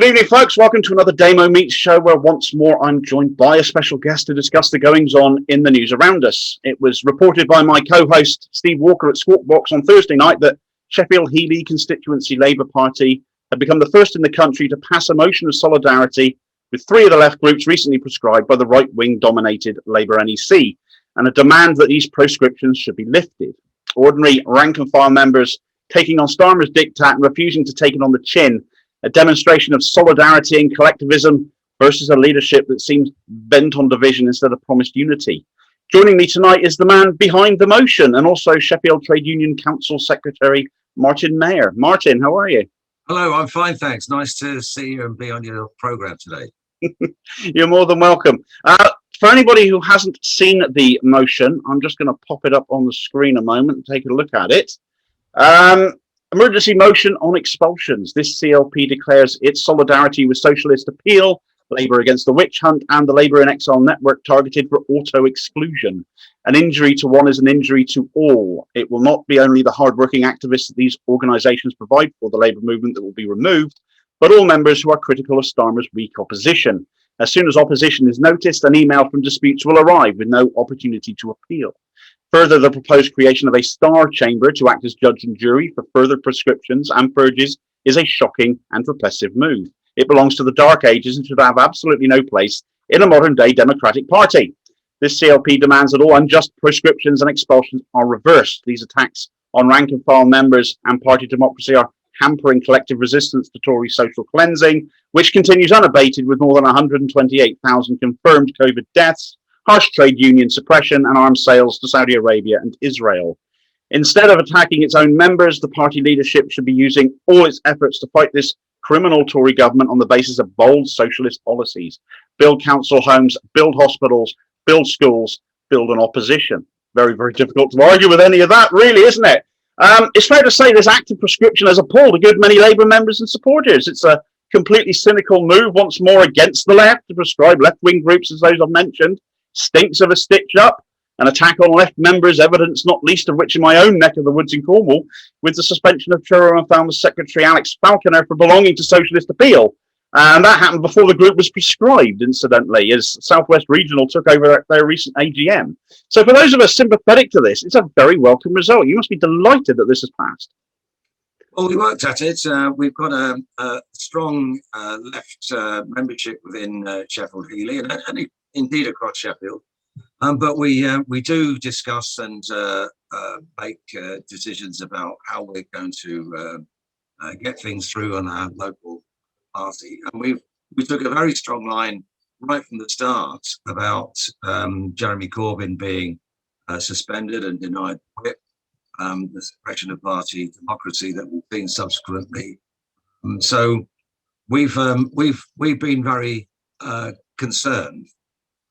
Good evening, folks. Welcome to another Damo Meets show where once more I'm joined by a special guest to discuss the goings-on in the news around us. It was reported by my co-host Steve Walker at Squawk on Thursday night that Sheffield Heeley constituency Labour Party had become the first in the country to pass a motion of solidarity with three of the left groups recently proscribed by the right-wing dominated Labour NEC, and a demand that these proscriptions should be lifted. Ordinary rank-and-file members taking on Starmer's diktat and refusing to take it on the chin, a demonstration of solidarity and collectivism versus a leadership that seems bent on division instead of promised unity. Joining me tonight is the man behind the motion and also Sheffield Trade Union Council Secretary Martin Mayer. Martin, how are you? Hello, I'm fine, thanks. Nice to see you and be on your programme today. You're more than welcome. For anybody who hasn't seen the motion, I'm just going to pop it up on the screen a moment and take a look at it. Emergency motion on expulsions. This CLP declares its solidarity with Socialist Appeal, Labour Against the Witch Hunt, and the Labour in Exile network targeted for auto-exclusion. An injury to one is an injury to all. It will not be only the hard-working activists that these organisations provide for the Labour movement that will be removed, but all members who are critical of Starmer's weak opposition. As soon as opposition is noticed, an email from disputes will arrive with no opportunity to appeal. Further, the proposed creation of a star chamber to act as judge and jury for further prescriptions and purges is a shocking and repressive move. It belongs to the dark ages and should have absolutely no place in a modern-day democratic party. This CLP demands that all unjust prescriptions and expulsions are reversed. These attacks on rank-and-file members and party democracy are hampering collective resistance to Tory social cleansing, which continues unabated with more than 128,000 confirmed COVID deaths, harsh trade union suppression and arms sales to Saudi Arabia and Israel. Instead of attacking its own members, the party leadership should be using all its efforts to fight this criminal Tory government on the basis of bold socialist policies. Build council homes, build hospitals, build schools, build an opposition. Very, very difficult to argue with any of that, really, isn't it? It's fair to say this active prescription has appalled a good many Labour members and supporters. It's a completely cynical move, once more against the left, to prescribe left-wing groups as those I've mentioned. Stinks of a stitch-up, an attack on left members, evidence not least of which in my own neck of the woods in Cornwall, with the suspension of Truro and Falmouth Secretary Alex Falconer for belonging to Socialist Appeal. And that happened before the group was prescribed, incidentally, as South West Regional took over their recent AGM. So for those of us sympathetic to this, it's a very welcome result. You must be delighted that this has passed. Well, we worked at it. We've got a strong left membership within Sheffield Heeley and indeed across Sheffield. But we do discuss and make decisions about how we're going to get things through on our local party. And we took a very strong line right from the start about Jeremy Corbyn being suspended and denied whip, the suppression of party democracy that we've seen subsequently. So we've been very concerned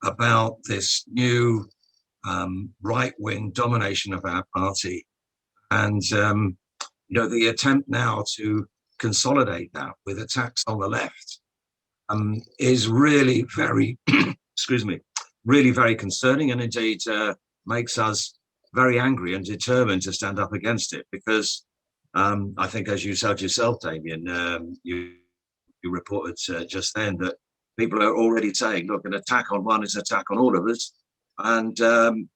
about this new right-wing domination of our party, and the attempt now to consolidate that with attacks on the left is really very really very concerning, and indeed makes us very angry and determined to stand up against it, because I think, as you said yourself, Damien, you reported just then that people are already saying, look, an attack on one is an attack on all of us. And,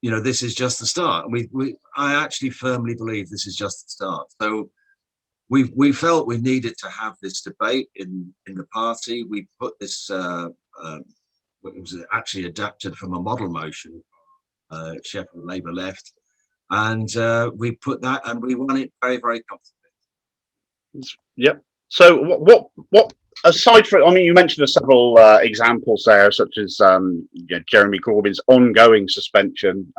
this is just the start. I actually firmly believe this is just the start. So we felt we needed to have this debate in the party. We put this, it was actually adapted from a model motion, Sheffield Labour Left. And we put that and we won it very, very comfortably. Yep. So what aside from, I mean, you mentioned several examples there, such as Jeremy Corbyn's ongoing suspension,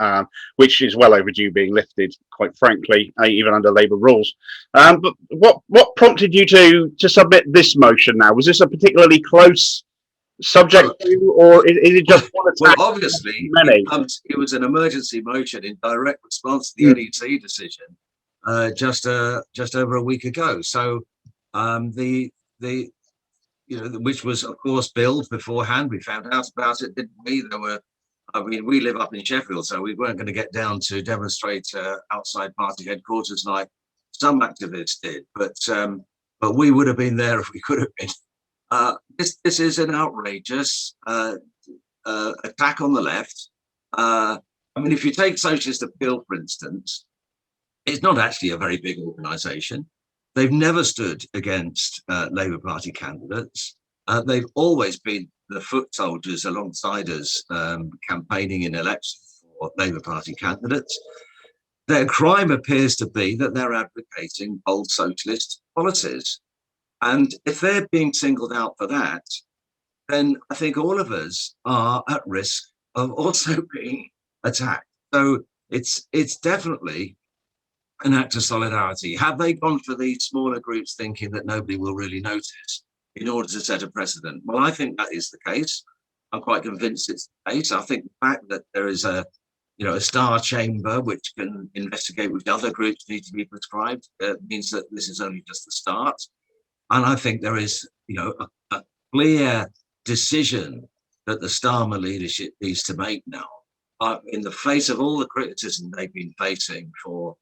which is well overdue being lifted, quite frankly, even under Labour rules. But what prompted you to submit this motion now? Was this a particularly close subject to, or is it just one attack? Well, obviously, it was an emergency motion in direct response to the NEC decision just over a week ago. So which was, of course, billed beforehand. We found out about it, didn't we? We live up in Sheffield, so we weren't going to get down to demonstrate outside party headquarters like some activists did. But we would have been there if we could have been. This is an outrageous attack on the left. I mean, if you take Socialist Appeal, for instance, it's not actually a very big organisation. They've never stood against Labour Party candidates. They've always been the foot soldiers alongside us, campaigning in elections for Labour Party candidates. Their crime appears to be that they're advocating bold socialist policies. And if they're being singled out for that, then I think all of us are at risk of also being attacked. So it's definitely an act of solidarity. Have they gone for these smaller groups thinking that nobody will really notice in order to set a precedent? Well, I think that is the case. I'm quite convinced it's the case. I think the fact that there is a star chamber which can investigate which other groups need to be prescribed means that this is only just the start. And I think there is, a clear decision that the Starmer leadership needs to make now, in the face of all the criticism they've been facing for,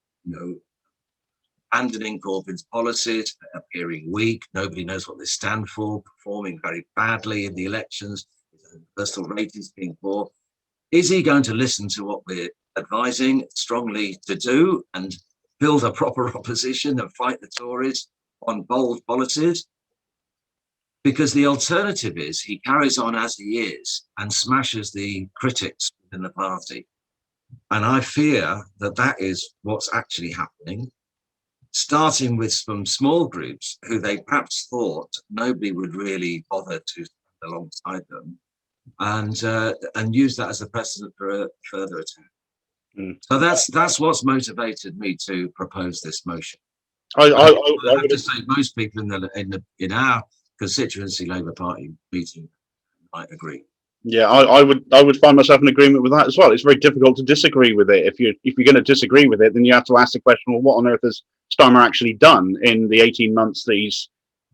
abandoning Corbyn's policies, appearing weak, nobody knows what they stand for, performing very badly in the elections, personal ratings being poor. Is he going to listen to what we're advising strongly to do and build a proper opposition and fight the Tories on bold policies? Because the alternative is he carries on as he is and smashes the critics within the party. And I fear that that is what's actually happening, starting with some small groups who they perhaps thought nobody would really bother to stand alongside them, and use that as a precedent for a further attack. So that's what's motivated me to propose this motion. I have to say, most people in our constituency Labour Party meeting might agree. Yeah, I would find myself in agreement with that as well. It's very difficult to disagree with it. If you're going to disagree with it, then you have to ask the question: well, what on earth has Starmer actually done in the 18 months that he's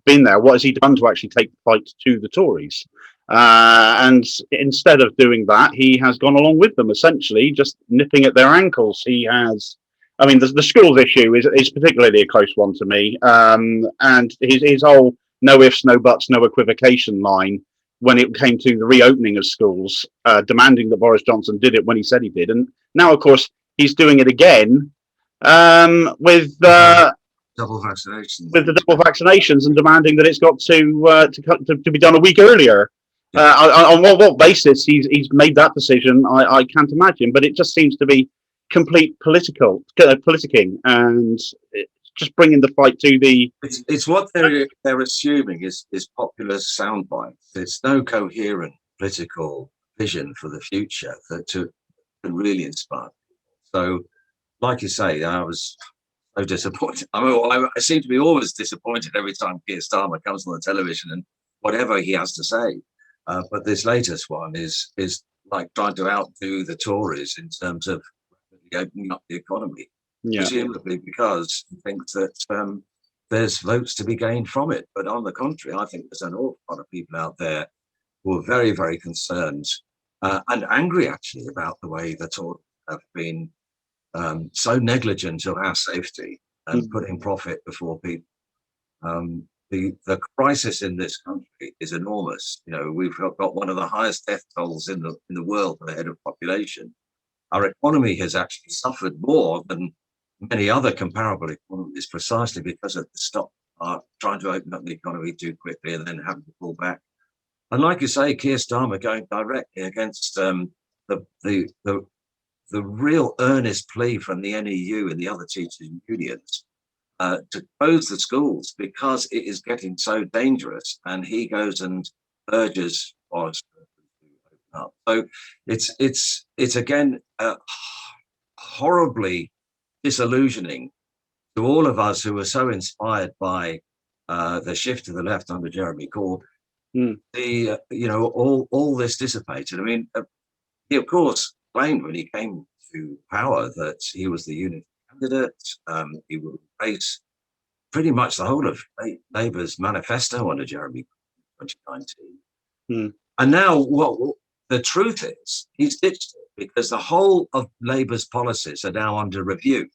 been there? What has he done to actually take the fight to the Tories? And instead of doing that, he has gone along with them, essentially just nipping at their ankles. He has. I mean, the schools issue is particularly a close one to me. And his whole no ifs, no buts, no equivocation line when it came to the reopening of schools, demanding that Boris Johnson did it when he said he did. And now, of course, he's doing it again with double vaccinations. With the double vaccinations and demanding that it's got to be done a week earlier. Yeah. On what basis he's made that decision, I can't imagine. But it just seems to be complete politicking, and just bringing the fight to the. It's what they're assuming is popular sound bites. It's no coherent political vision for the future that to really inspire people. So, like you say, I was so disappointed. I seem to be always disappointed every time Keir Starmer comes on the television and whatever he has to say. But this latest one is like trying to outdo the Tories in terms of opening up the economy. Yeah. Presumably because he thinks that there's votes to be gained from it. But on the contrary, I think there's an awful lot of people out there who are very, very concerned and angry, actually, about the way the Tories have been so negligent of our safety and putting profit before people. The crisis in this country is enormous. We've got one of the highest death tolls in the world per head of population. Our economy has actually suffered more than many other comparable economies, precisely because of the stop trying to open up the economy too quickly and then having to pull back. And like you say, Keir Starmer going directly against the real earnest plea from the NEU and the other teaching unions to close the schools because it is getting so dangerous, and he goes and urges Boris to open up. So it's again horribly disillusioning to all of us who were so inspired by the shift to the left under Jeremy Corbyn. All this dissipated. I mean, he of course claimed when he came to power that he was the unity candidate. He would replace pretty much the whole of Labour's manifesto under Jeremy 2019. And now what the truth is, he's ditched it because the whole of Labour's policies are now under review.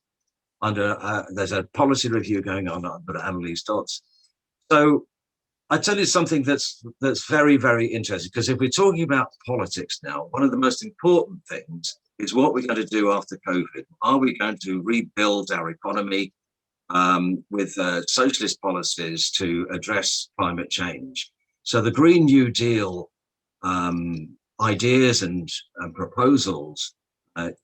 There's a policy review going on under Annalise Dodds. So I tell you something that's very, very interesting, because if we're talking about politics now, one of the most important things is what we're going to do after COVID. Are we going to rebuild our economy with socialist policies to address climate change? So the Green New Deal ideas and proposals,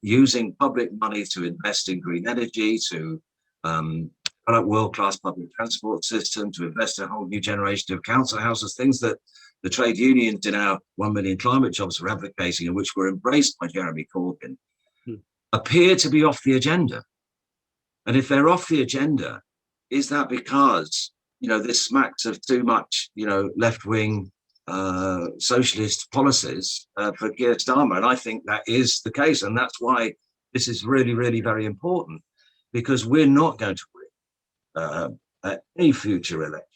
using public money to invest in green energy, to develop world-class public transport system, to invest in a whole new generation of council houses, things that the trade unions in our 1 million climate jobs are advocating, and which were embraced by Jeremy Corbyn, appear to be off the agenda. And if they're off the agenda, is that because, this smacks of too much, left-wing socialist policies for Keir Starmer? And I think that is the case. And that's why this is really, really very important, because we're not going to win at any future election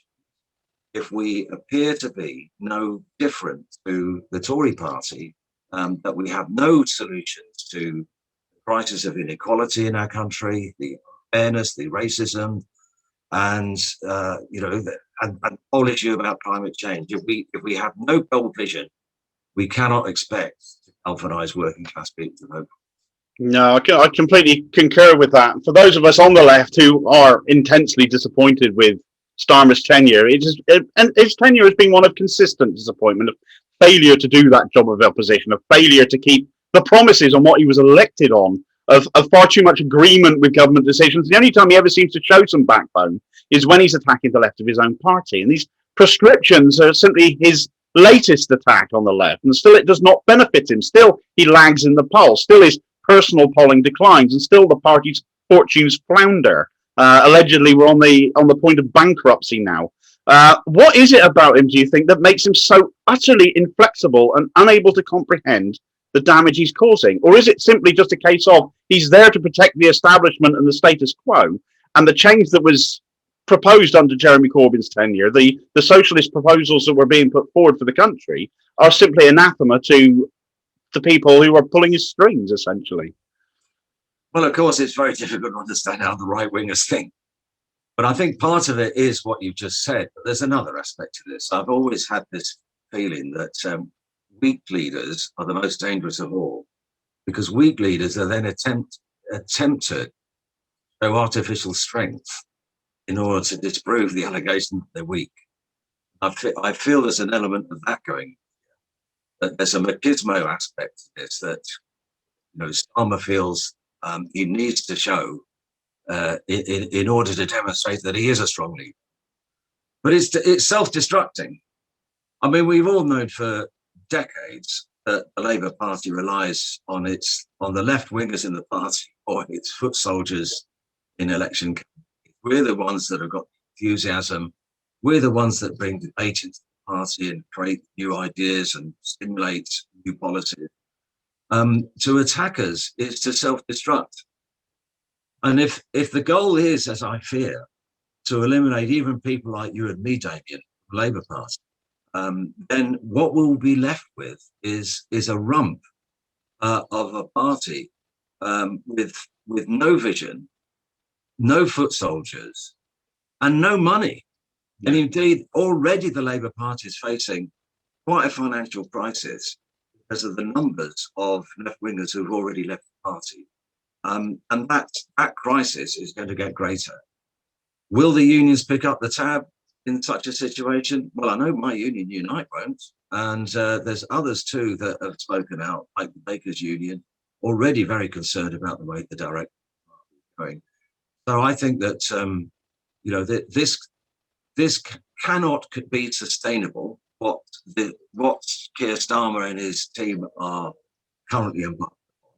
if we appear to be no different to the Tory party, that we have no solutions to the crisis of inequality in our country, the unfairness, the racism, and the whole issue about climate change. If we have no bold vision, we cannot expect to galvanize working class people to vote. No, I completely concur with that. For those of us on the left who are intensely disappointed with Starmer's tenure, and his tenure has been one of consistent disappointment, of failure to do that job of opposition, of failure to keep the promises on what he was elected on, of far too much agreement with government decisions. The only time he ever seems to show some backbone is when he's attacking the left of his own party. And these proscriptions are simply his latest attack on the left. And still it does not benefit him. Still he lags in the polls. Still his personal polling declines. And still the party's fortunes flounder. Allegedly we're on the point of bankruptcy now. What is it about him, do you think, that makes him so utterly inflexible and unable to comprehend the damage he's causing? Or is it simply just a case of he's there to protect the establishment and the status quo, and the change that was proposed under Jeremy Corbyn's tenure, the socialist proposals that were being put forward for the country, are simply anathema to the people who are pulling his strings, essentially? Well, of course, it's very difficult to understand how the right-wingers think. But I think part of it is what you've just said. But there's another aspect to this. I've always had this feeling that weak leaders are the most dangerous of all, because weak leaders are then attempt to show artificial strength in order to disprove the allegation that they're weak. I feel there's an element of that going. That there's a machismo aspect to this, that Starmer feels he needs to show in order to demonstrate that he is a strong leader. But it's self-destructing. I mean, we've all known for decades that the Labour Party relies on the left wingers in the party or its foot soldiers in election campaigns. We're the ones that have got enthusiasm. We're the ones that bring debate into the party and create new ideas and stimulate new policies. To attack us is to self-destruct. And if the goal is, as I fear, to eliminate even people like you and me, Damien, Labour Party, then what we'll be left with is a rump of a party with no vision, no foot soldiers, and no money. Yeah. And indeed, already the Labour Party is facing quite a financial crisis because of the numbers of left-wingers who've already left the party. And that crisis is going to get greater. Will the unions pick up the tab in such a situation? Well, I know my union, Unite, won't. And there's others too that have spoken out, like the Bakers Union, already very concerned about the way the direction is going. So I think that this cannot be sustainable. What Keir Starmer and his team are currently embarked on.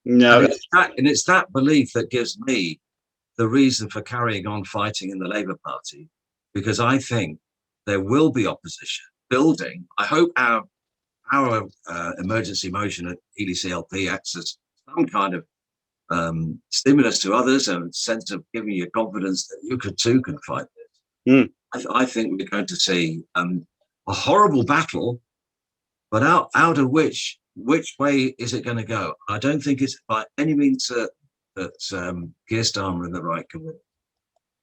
No, and it's that belief that gives me the reason for carrying on fighting in the Labour Party, because I think there will be opposition building. I hope our emergency motion at Heeley CLP acts as some kind of stimulus to others, and a sense of giving you confidence that you too can fight this. I think we're going to see a horrible battle, but out of which way is it going to go? I don't think it's by any means certain that Keir Starmer and the right can win.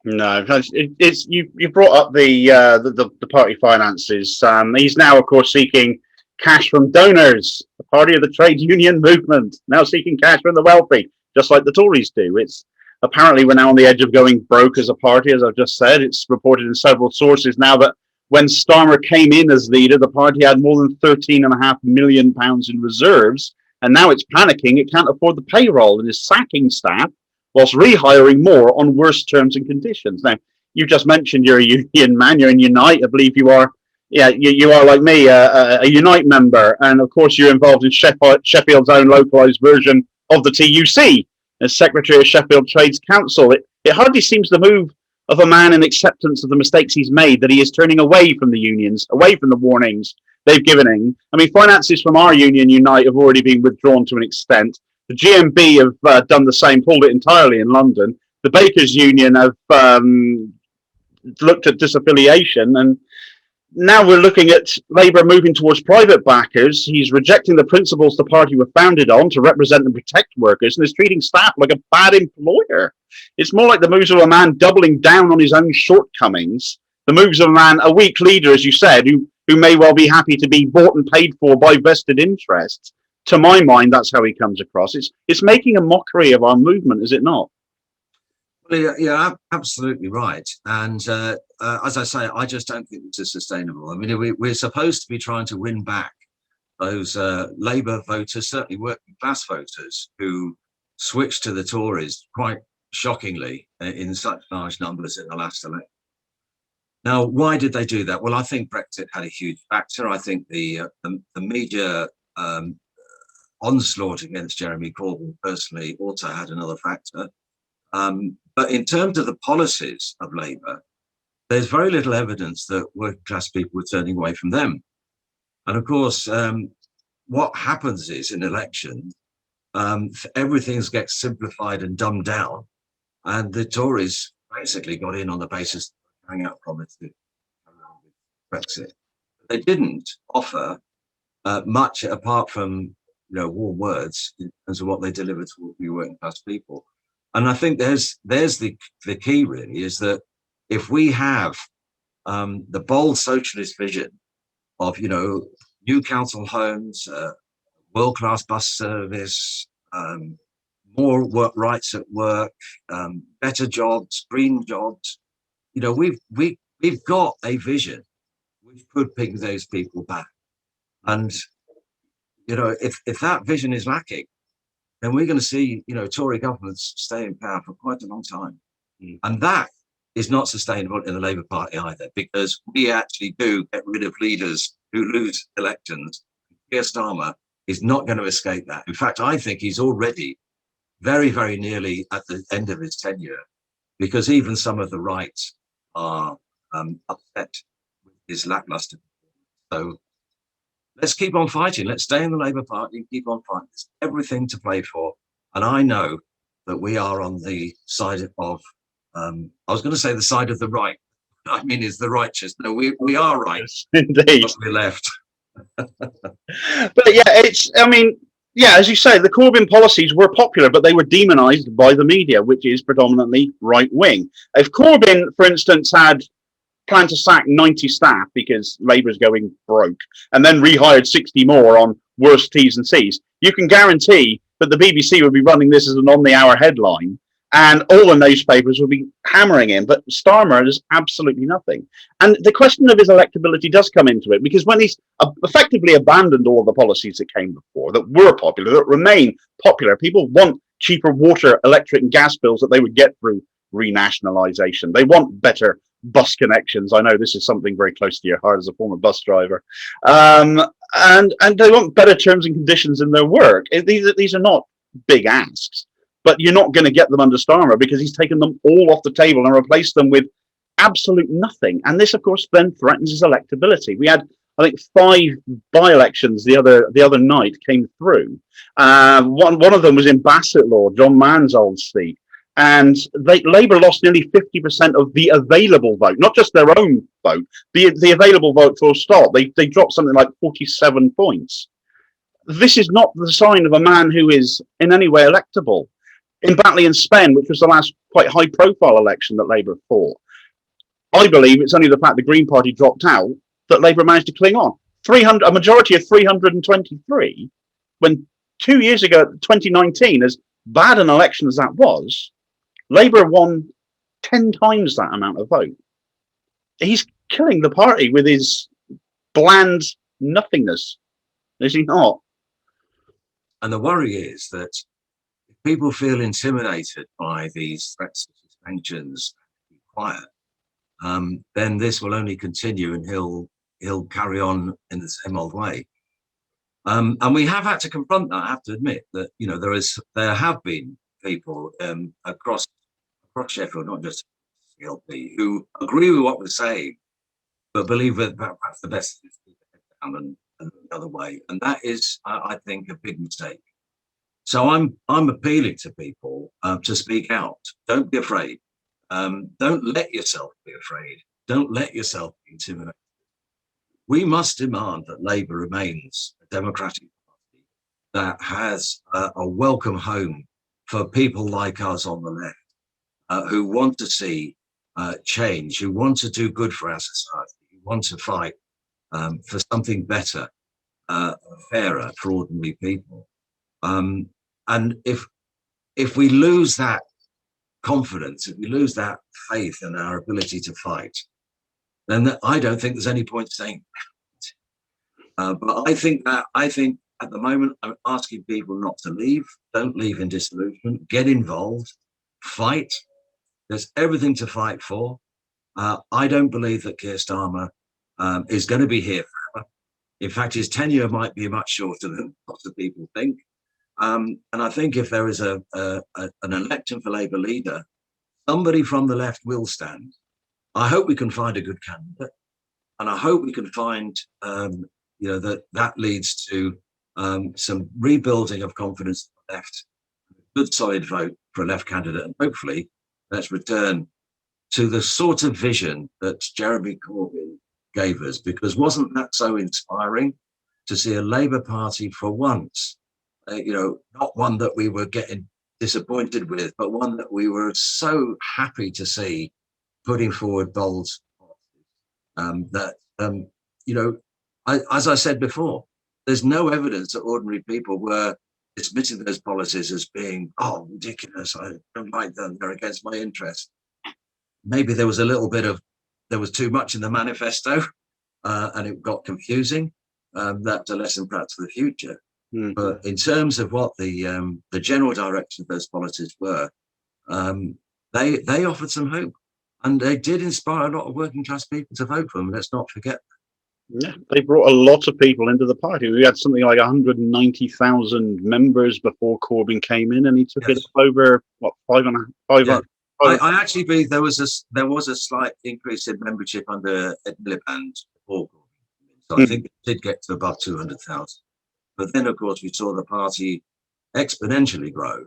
No, it's you brought up the party finances. He's now, of course, seeking cash from donors. The party of the trade union movement now seeking cash from the wealthy, just like the Tories do. It's apparently we're now on the edge of going broke as a party, as I've just said. It's reported in several sources now that when Starmer came in as leader, the party had more than £13.5 million in reserves, and now it's panicking. It can't afford the payroll and is sacking staff whilst rehiring more on worse terms and conditions. Now, you just mentioned you're a union man, you're in Unite, I believe you are. Yeah, you are like me, a Unite member, and of course you're involved in Sheffield's own localised version of the TUC as Secretary of Sheffield Trades Council. It hardly seems the move of a man in acceptance of the mistakes he's made that he is turning away from the unions, away from the warnings they've given him. I mean, finances from our union, Unite, have already been withdrawn to an extent. The GMB have done the same, pulled it entirely in London. The Bakers Union have looked at disaffiliation, and now we're looking at Labour moving towards private backers. He's rejecting the principles the party were founded on to represent and protect workers, and is treating staff like a bad employer. It's more like the moves of a man doubling down on his own shortcomings, the moves of a man, a weak leader, as you said, who may well be happy to be bought and paid for by vested interests. To my mind, that's how he comes across. It's making a mockery of our movement, is it not? Well, you're absolutely right. And as I say, I just don't think this is sustainable. I mean, we're supposed to be trying to win back those Labour voters, certainly working class voters, who switched to the Tories quite shockingly in such large numbers in the last election. Now, why did they do that? Well, I think Brexit had a huge factor. I think the media onslaught against Jeremy Corbyn personally also had another factor. But in terms of the policies of Labour, there's very little evidence that working class people were turning away from them. And of course, what happens is in elections, everything gets simplified and dumbed down. And the Tories basically got in on the basis of carrying out promises with Brexit. They didn't offer much apart from warm words in terms of what they delivered to the working class people. And I think there's the key really, is that if we have the bold socialist vision of new council homes, world-class bus service, more work rights at work, better jobs, green jobs, we've got a vision which could pick those people back. And if that vision is lacking, then we're going to see, Tory governments stay in power for quite a long time. And that is not sustainable in the Labour Party either, because we actually do get rid of leaders who lose elections. Keir Starmer is not going to escape that. In fact, I think he's already very, very nearly at the end of his tenure, because even some of the right are upset with his lackluster. So let's keep on fighting. Let's stay in the Labour Party and keep on fighting. There's everything to play for. And I know that we are on the side of, I was going to say the side of the right. I mean, it's the righteous. No, we are right. Indeed. We're left. But yeah, as you say, the Corbyn policies were popular, but they were demonised by the media, which is predominantly right-wing. If Corbyn, for instance, had planned to sack 90 staff because Labour's going broke, and then rehired 60 more on worse T's and C's, you can guarantee that the BBC would be running this as an on-the-hour headline, and all the newspapers would be hammering him. But Starmer is absolutely nothing. And the question of his electability does come into it, because when he's effectively abandoned all of the policies that came before, that were popular, that remain popular, people want cheaper water, electric and gas bills that they would get through renationalisation. They want better bus connections. I know this is something very close to your heart as a former bus driver. And they want better terms and conditions in their work. These are not big asks, but you're not going to get them under Starmer because he's taken them all off the table and replaced them with absolute nothing. And this, of course, then threatens his electability. We had, I think, 5 by-elections the other night came through. One of them was in Bassett Law, John Mann's old seat. And Labour lost nearly 50% of the available vote, not just their own vote, the available vote full stop. They dropped something like 47 points. This is not the sign of a man who is in any way electable. In Batley and Spen, which was the last quite high-profile election that Labour fought, I believe it's only the fact the Green Party dropped out that Labour managed to cling on. A majority of 323, when 2 years ago, 2019, as bad an election as that was, Labour won 10 times that amount of vote. He's killing the party with his bland nothingness, is he not? And the worry is that if people feel intimidated by these threats of suspensions, be quiet, then this will only continue, and he'll carry on in the same old way. And we have had to confront that. I have to admit that there have been people across Sheffield, not just CLP, who agree with what we're saying, but believe that perhaps the best is to keep the head down and the other way. And that is, I think, a big mistake. So I'm appealing to people to speak out. Don't be afraid. Don't let yourself be afraid. Don't let yourself be intimidated. We must demand that Labour remains a democratic party that has a welcome home for people like us on the left, who want to see change, who want to do good for our society, who want to fight for something better, fairer for ordinary people. And if we lose that confidence, if we lose that faith in our ability to fight, then I don't think there's any point saying that. But I think at the moment I'm asking people not to leave. Don't leave in disillusionment. Get involved. Fight. There's everything to fight for. I don't believe that Keir Starmer is going to be here forever. In fact, his tenure might be much shorter than lots of people think. And I think if there is an election for Labour leader, somebody from the left will stand. I hope we can find a good candidate, and I hope we can find, that leads to some rebuilding of confidence in the left, a good solid vote for a left candidate, and hopefully let's return to the sort of vision that Jeremy Corbyn gave us, because wasn't that so inspiring to see a Labour Party for once, not one that we were getting disappointed with, but one that we were so happy to see putting forward bold as I said before, there's no evidence that ordinary people were dismissing those policies as being, ridiculous, I don't like them, they're against my interest. Maybe there was there was too much in the manifesto and it got confusing. That's a lesson perhaps for the future. But in terms of what the general direction of those policies were, they offered some hope. And they did inspire a lot of working class people to vote for them. Let's not forget that. Yeah, they brought a lot of people into the party. We had something like 190,000 members before Corbyn came in, and he took it up over five. I actually believe there was a slight increase in membership under Ed Miliband before Corbyn. So I think it did get to above 200,000. But then, of course, we saw the party exponentially grow.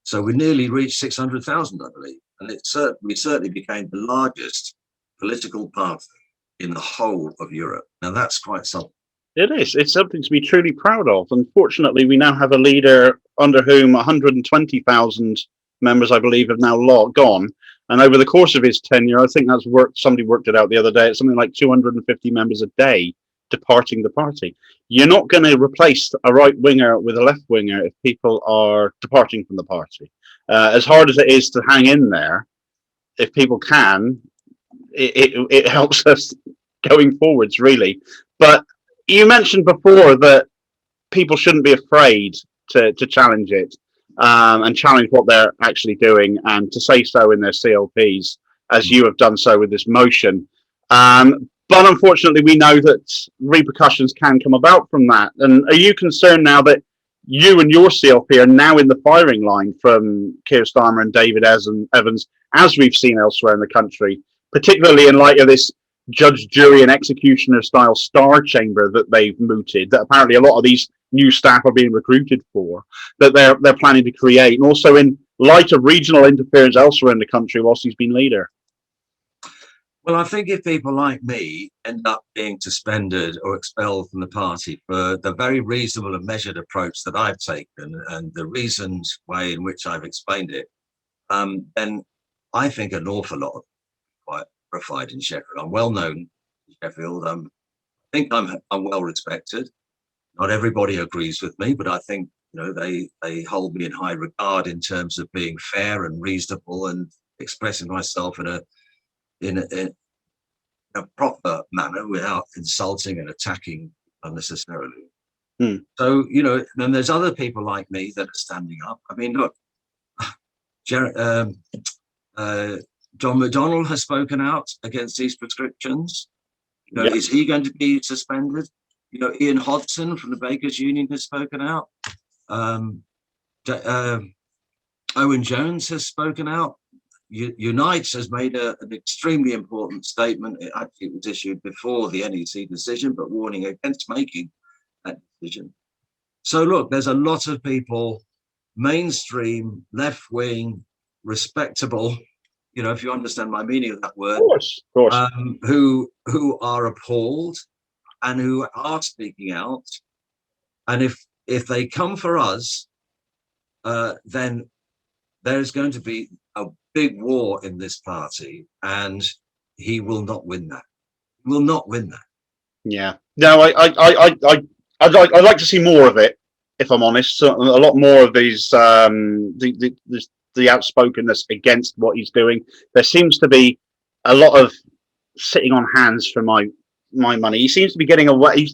So we nearly reached 600,000, I believe. And we certainly became the largest political party in the whole of Europe. Now, that's quite something. It is. It's something to be truly proud of. Unfortunately, we now have a leader under whom 120,000 members, I believe, have now gone. And over the course of his tenure, I think that's somebody worked it out the other day, it's something like 250 members a day departing the party. You're not going to replace a right winger with a left winger if people are departing from the party. As hard as it is to hang in there, if people can, it helps us going forwards, really. But you mentioned before that people shouldn't be afraid to challenge it and challenge what they're actually doing, and to say so in their CLPs, as you have done so with this motion. But unfortunately, we know that repercussions can come about from that. And are you concerned now that you and your CLP are now in the firing line from Keir Starmer and David Evans, as we've seen elsewhere in the country, particularly in light of this judge, jury and executioner style star chamber that they've mooted, that apparently a lot of these new staff are being recruited for, that they're planning to create, and also in light of regional interference elsewhere in the country whilst he's been leader? Well, I think if people like me end up being suspended or expelled from the party for the very reasonable and measured approach that I've taken and the reasoned way in which I've explained it, then I think an awful lot of quite verified in Sheffield. I'm well known in Sheffield. I think I'm well respected. Not everybody agrees with me, but I think they hold me in high regard in terms of being fair and reasonable and expressing myself in a proper manner without insulting and attacking unnecessarily. So, then there's other people like me that are standing up. I mean, look, John McDonnell has spoken out against these prescriptions. Is he going to be suspended? Ian Hodson from the Bakers Union has spoken out. Owen Jones has spoken out. Unite has made an extremely important statement. It actually was issued before the NEC decision, but warning against making that decision. So look, there's a lot of people, mainstream, left-wing, respectable, if you understand my meaning of that word, of course. Who are appalled and who are speaking out. And if they come for us, then there's going to be a big war in this party, and he will not win that. He will not win that. Yeah. No, I'd like to see more of it, if I'm honest. So a lot more of these the outspokenness against what he's doing. There seems to be a lot of sitting on hands for my money. He seems to be getting away.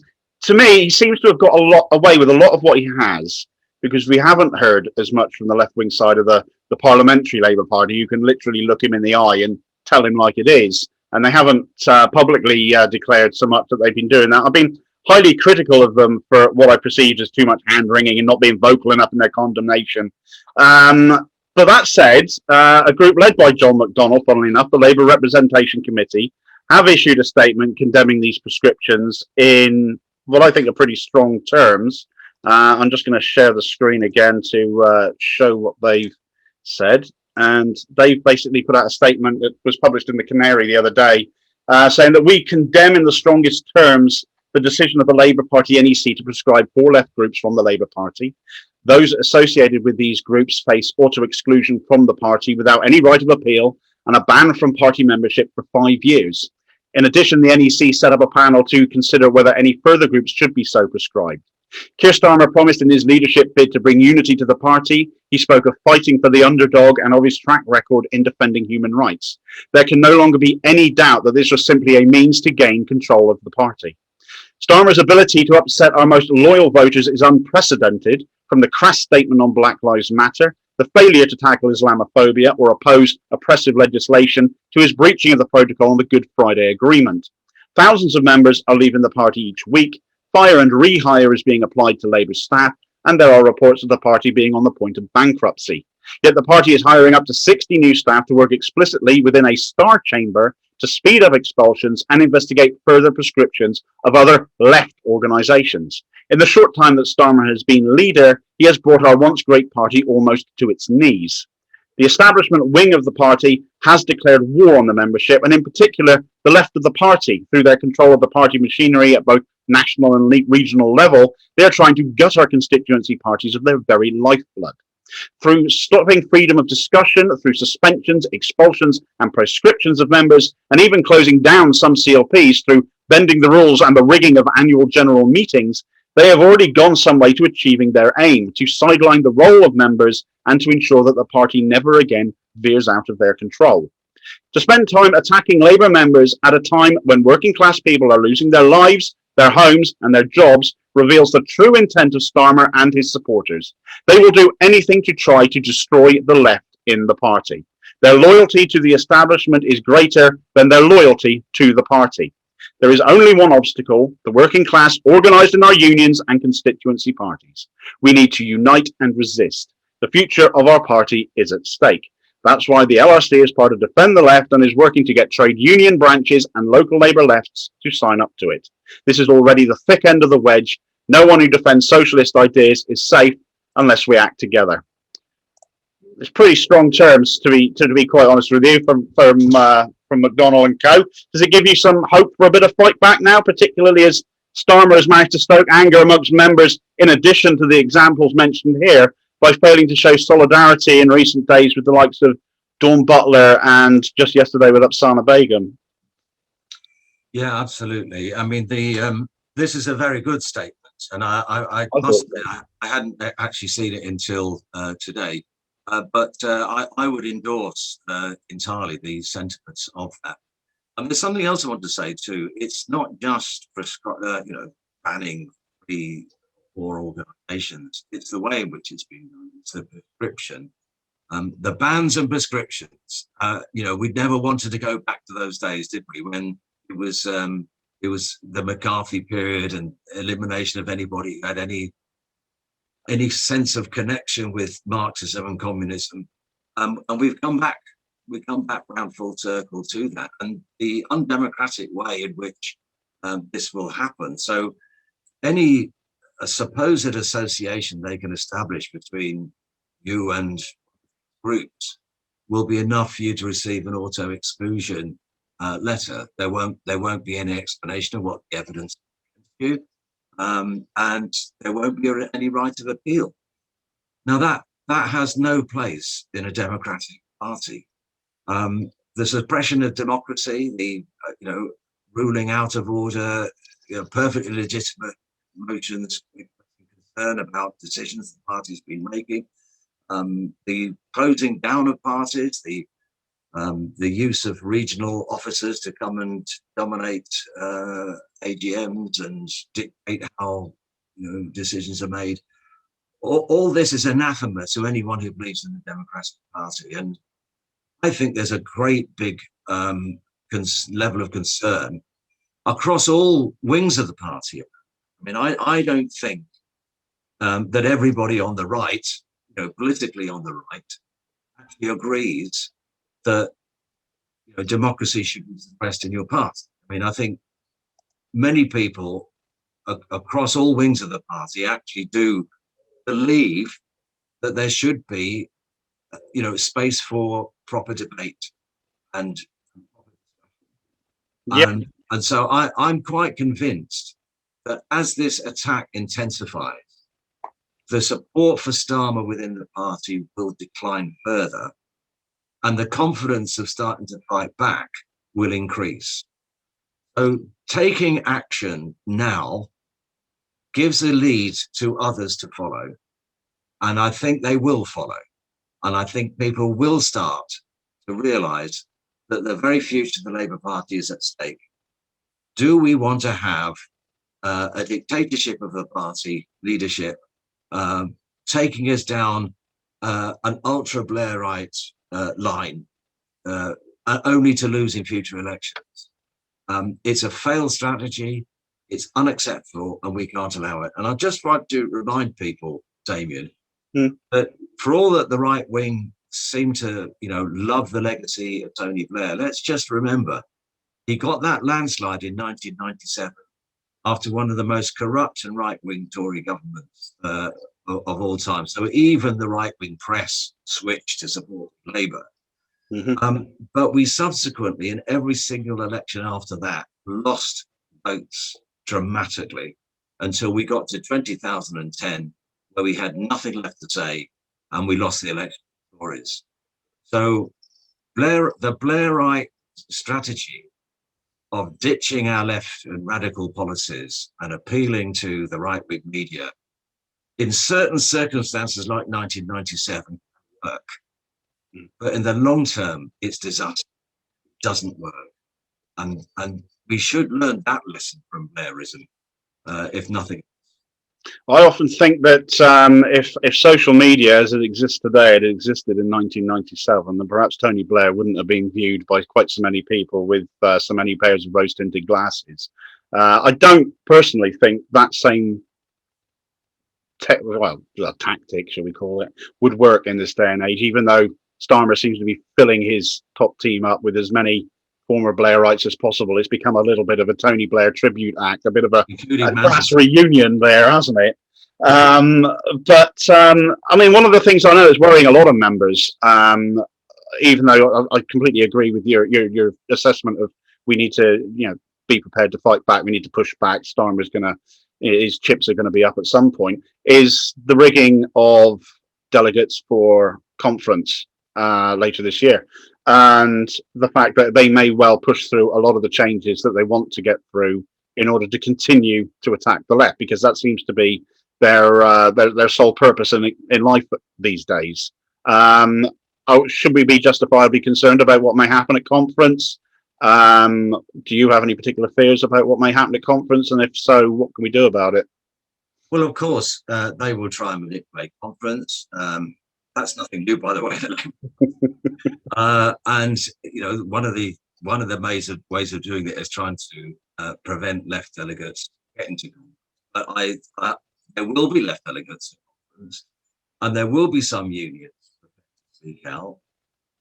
To me, he seems to have got a lot away with a lot of what he has, because we haven't heard as much from the left-wing side of the parliamentary Labour Party. You can literally look him in the eye and tell him like it is. And they haven't publicly declared so much that they've been doing that. I've been highly critical of them for what I perceived as too much hand-wringing and not being vocal enough in their condemnation. But that said, a group led by John McDonnell, funnily enough, the Labour Representation Committee, have issued a statement condemning these prescriptions in what I think are pretty strong terms. I'm just going to share the screen again to show what they've said. And they've basically put out a statement that was published in the Canary the other day, saying that we condemn in the strongest terms the decision of the Labour Party NEC to prescribe 4 left groups from the Labour Party. Those associated with these groups face auto-exclusion from the party without any right of appeal and a ban from party membership for 5 years. In addition, the NEC set up a panel to consider whether any further groups should be so prescribed. Keir Starmer promised in his leadership bid to bring unity to the party. He spoke of fighting for the underdog and of his track record in defending human rights. There can no longer be any doubt that this was simply a means to gain control of the party. Starmer's ability to upset our most loyal voters is unprecedented, from the crass statement on Black Lives Matter, the failure to tackle Islamophobia or oppose oppressive legislation, to his breaching of the protocol on the Good Friday Agreement. Thousands of members are leaving the party each week. Fire and rehire is being applied to Labour staff, and there are reports of the party being on the point of bankruptcy. Yet the party is hiring up to 60 new staff to work explicitly within a star chamber to speed up expulsions and investigate further prescriptions of other left organisations. In the short time that Starmer has been leader, he has brought our once great party almost to its knees. The establishment wing of the party has declared war on the membership, and in particular the left of the party. Through their control of the party machinery at both national and regional level, they are trying to gut our constituency parties of their very lifeblood. Through stopping freedom of discussion, through suspensions, expulsions and proscriptions of members, and even closing down some CLPs through bending the rules and the rigging of annual general meetings, they have already gone some way to achieving their aim, to sideline the role of members and to ensure that the party never again veers out of their control. To spend time attacking Labour members at a time when working class people are losing their lives, their homes and their jobs reveals the true intent of Starmer and his supporters. They will do anything to try to destroy the left in the party. Their loyalty to the establishment is greater than their loyalty to the party. There is only one obstacle: the working class organised in our unions and constituency parties. We need to unite and resist. The future of our party is at stake. That's why the LRC is part of Defend the Left and is working to get trade union branches and local Labour lefts to sign up to it. This is already the thick end of the wedge. No one who defends socialist ideas is safe unless we act together. It's pretty strong terms, to be quite honest with you, from from McDonnell and Co. Does it give you some hope for a bit of fight back now, particularly as Starmer has managed to stoke anger amongst members, in addition to the examples mentioned here, by failing to show solidarity in recent days with the likes of Dawn Butler and just yesterday with Upsana Begum? Yeah, absolutely. I mean, this is a very good statement, and I hadn't actually seen it until today, but I would endorse entirely the sentiments of that. And there's something else I want to say too. It's not just banning the or organisations. It's the way in which it's been done. It's the prescription, the bans and prescriptions. We never wanted to go back to those days, did we? When it was the McCarthy period and elimination of anybody who had any sense of connection with Marxism and communism, and we've come back round full circle to that, and the undemocratic way in which this will happen. So any supposed association they can establish between you and groups will be enough for you to receive an auto exclusion letter. There won't be any explanation of what the evidence is, and there won't be any right of appeal. Now that has no place in a democratic party. The suppression of democracy, the ruling out of order, perfectly legitimate motions, concern about decisions the party's been making, the closing down of parties, the use of regional officers to come and dominate AGMs and dictate how decisions are made. All this is anathema to anyone who believes in the Democratic Party, and I think there's a great big level of concern across all wings of the party. I mean, I don't think that everybody on the right, politically on the right, actually agrees that democracy should be suppressed in your party. I mean, I think many people across all wings of the party actually do believe that there should be, space for proper debate and so I'm quite convinced that as this attack intensifies, the support for Starmer within the party will decline further, and the confidence of starting to fight back will increase. So taking action now gives a lead to others to follow, and I think they will follow. And I think people will start to realise that the very future of the Labour Party is at stake. Do we want to have a dictatorship of the party leadership taking us down an ultra-Blairite line, only to lose in future elections? It's a failed strategy, it's unacceptable, and we can't allow it. And I'd just like to remind people, Damien, that for all that the right wing seem to, love the legacy of Tony Blair, let's just remember he got that landslide in 1997 after one of the most corrupt and right-wing Tory governments of all time. So even the right-wing press switched to support Labour. But we subsequently, in every single election after that, lost votes dramatically until we got to 2010, where we had nothing left to say, and we lost the election to Tories. So the Blairite strategy of ditching our left and radical policies and appealing to the right-wing media in certain circumstances like 1997 work. But in the long term, it's disaster. It doesn't work. And we should learn that lesson from Blairism, if nothing else. I often think that if social media as it exists today had existed in 1997, then perhaps Tony Blair wouldn't have been viewed by quite so many people with so many pairs of rose-tinted glasses. I don't personally think that same tactic, shall we call it, would work in this day and age, even though Starmer seems to be filling his top team up with as many former Blairites as possible. It's become a little bit of a Tony Blair tribute act, a bit of a class reunion there, hasn't it? But I mean, one of the things I know is worrying a lot of members even though I completely agree with your assessment of we need to, be prepared to fight back. We need to push back. Starmer's his chips are going to be up at some point. Is the rigging of delegates for conference later this year, and the fact that they may well push through a lot of the changes that they want to get through in order to continue to attack the left, because that seems to be their sole purpose in life these days. Should we be justifiably concerned about what may happen at conference? Do you have any particular fears about what may happen at conference? And if so, what can we do about it? Well, of course, they will try and manipulate conference. That's nothing new, by the way. And one of the ways of doing it is trying to prevent left delegates getting to conference. But there will be left delegates at conference, and there will be some unions speak out.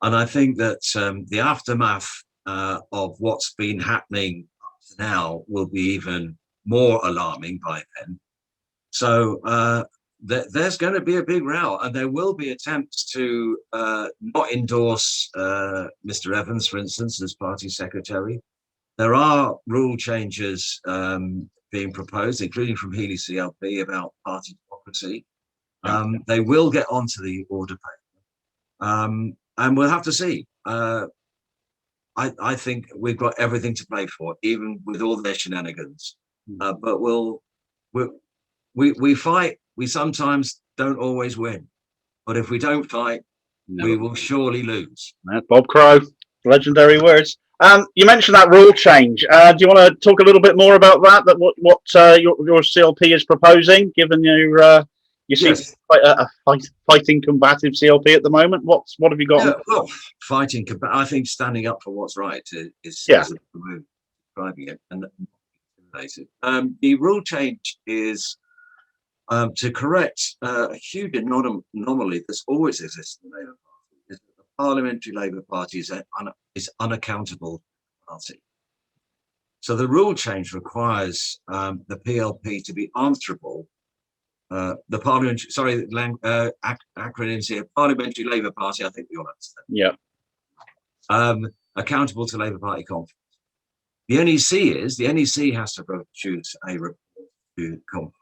And I think that the aftermath of what's been happening up to now will be even more alarming by then. So there's going to be a big row, and there will be attempts to not endorse Mr. Evans, for instance, as party secretary. There are rule changes being proposed, including from Heeley CLP, about party democracy. They will get onto the order paper, and we'll have to see. I think we've got everything to play for, even with all their shenanigans. But we fight. We sometimes don't always win, but if we don't fight, we will surely lose. Bob Crow, legendary words. You mentioned that rule change. Do you want to talk a little bit more about that? That what your CLP is proposing, given you seem quite a fighting, combative CLP at the moment. What have you got? Well, fighting. I think standing up for what's right is the way of describing it, and the rule change is to correct a huge anomaly that's always existed in the Labour Party. Is that the Parliamentary Labour Party is unaccountable party. So the rule change requires the PLP to be answerable. The parliamentary, acronyms here, Parliamentary Labour Party, I think we all understand. Yeah. Accountable to Labour Party conference. The NEC has to produce a report to conference,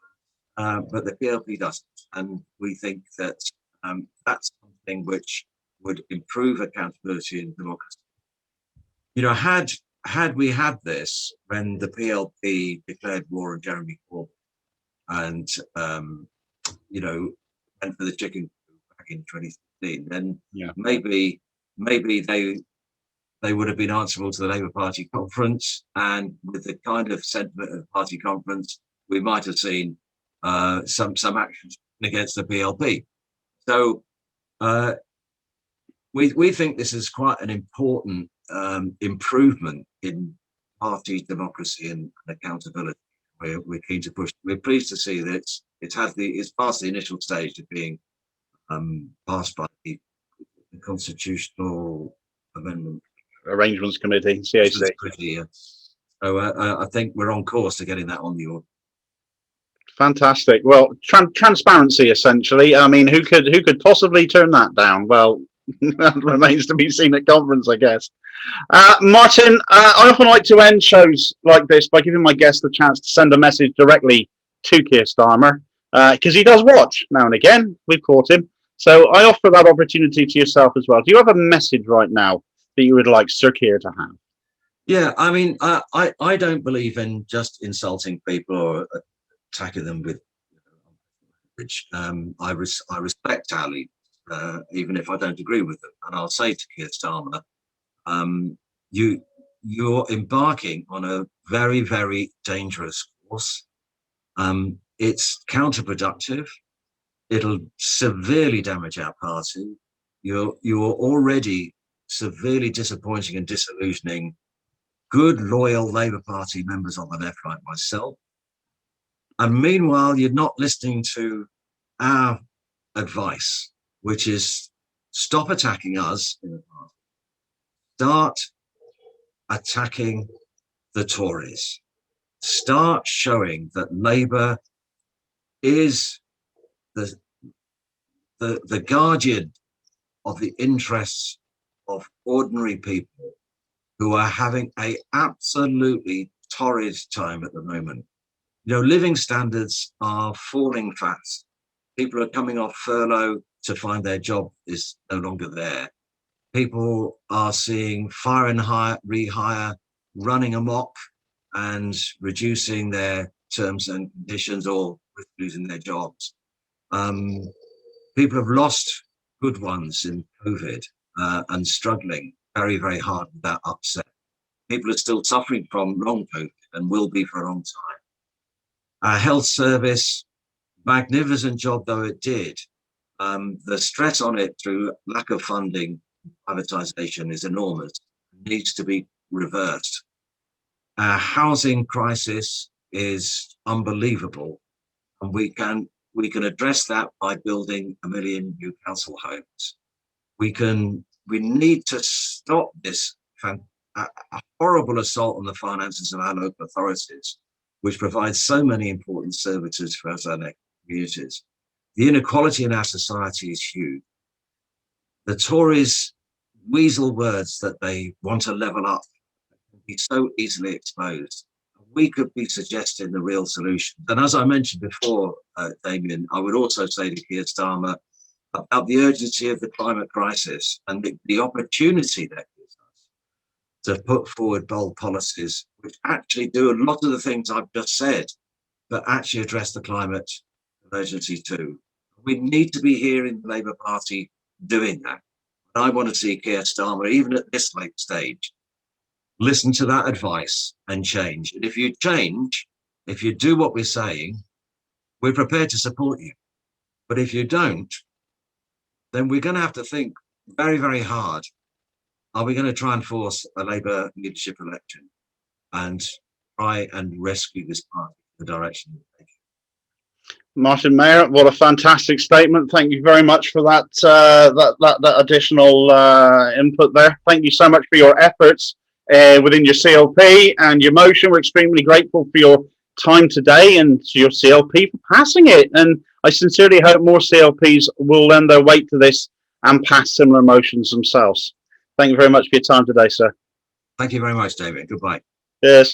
but the PLP doesn't. And we think that that's something which would improve accountability and democracy. Had we had this when the PLP declared war on Jeremy Corbyn, and went for the chicken back in 2016, then maybe they would have been answerable to the Labour Party conference, and with the kind of sentiment of the party conference, we might have seen some action against the PLP. So we think this is quite an important improvement in party democracy and accountability. We're keen to push. We're pleased to see that it's past the initial stage of being passed by the Constitutional Amendment Arrangements Committee, CAC. So I think we're on course to getting that on the order. Fantastic. Well, transparency, essentially. I mean, who could possibly turn that down? Well, that remains to be seen at conference, I guess. Martin, I often like to end shows like this by giving my guests the chance to send a message directly to Keir Starmer, because he does watch now and again. We've caught him. So I offer that opportunity to yourself as well. Do you have a message right now that you would like Sir Keir to have? Yeah, I mean, I don't believe in just insulting people or attacking them with language. I respect our leaders, even if I don't agree with them. And I'll say to Keir Starmer, you're embarking on a very, very dangerous course. It's counterproductive. It'll severely damage our party. You're already severely disappointing and disillusioning good, loyal Labour Party members on the left, like myself. And meanwhile, you're not listening to our advice, which is stop attacking us in the party. Start attacking the Tories. Start showing that Labour is the guardian of the interests of ordinary people who are having a absolutely torrid time at the moment. You know, living standards are falling fast. People are coming off furlough to find their job is no longer there. People are seeing fire and hire, rehire running amok and reducing their terms and conditions or losing their jobs. People have lost good ones in COVID and struggling very, very hard with that upset. People are still suffering from long COVID and will be for a long time. Our health service, magnificent job though it did, the stress on it through lack of funding, privatization is enormous, needs to be reversed. Our housing crisis is unbelievable, and we can address that by building 1 million new council homes. We need to stop this a horrible assault on the finances of our local authorities, which provides so many important services for us and our communities. The inequality in our society is huge. The Tories' weasel words that they want to level up can be so easily exposed. We could be suggesting the real solution. And as I mentioned before, Damien, I would also say to Keir Starmer about the urgency of the climate crisis and the opportunity that gives us to put forward bold policies which actually do a lot of the things I've just said, but actually address the climate emergency too. We need to be hearing the Labour Party doing that. And I want to see Keir Starmer, even at this late stage, listen to that advice and change. And if you change, if you do what we're saying, we're prepared to support you. But if you don't, then we're going to have to think very, very hard. Are we going to try and force a Labour leadership election and try and rescue this party in the direction we're taking? Martin Mayer, what a fantastic statement. Thank you very much for that that additional input there. Thank you so much for your efforts within your CLP and your motion. We're extremely grateful for your time today and to your CLP for passing it. And I sincerely hope more CLPs will lend their weight to this and pass similar motions themselves. Thank you very much for your time today, sir. Thank you very much, David. Goodbye. Yes.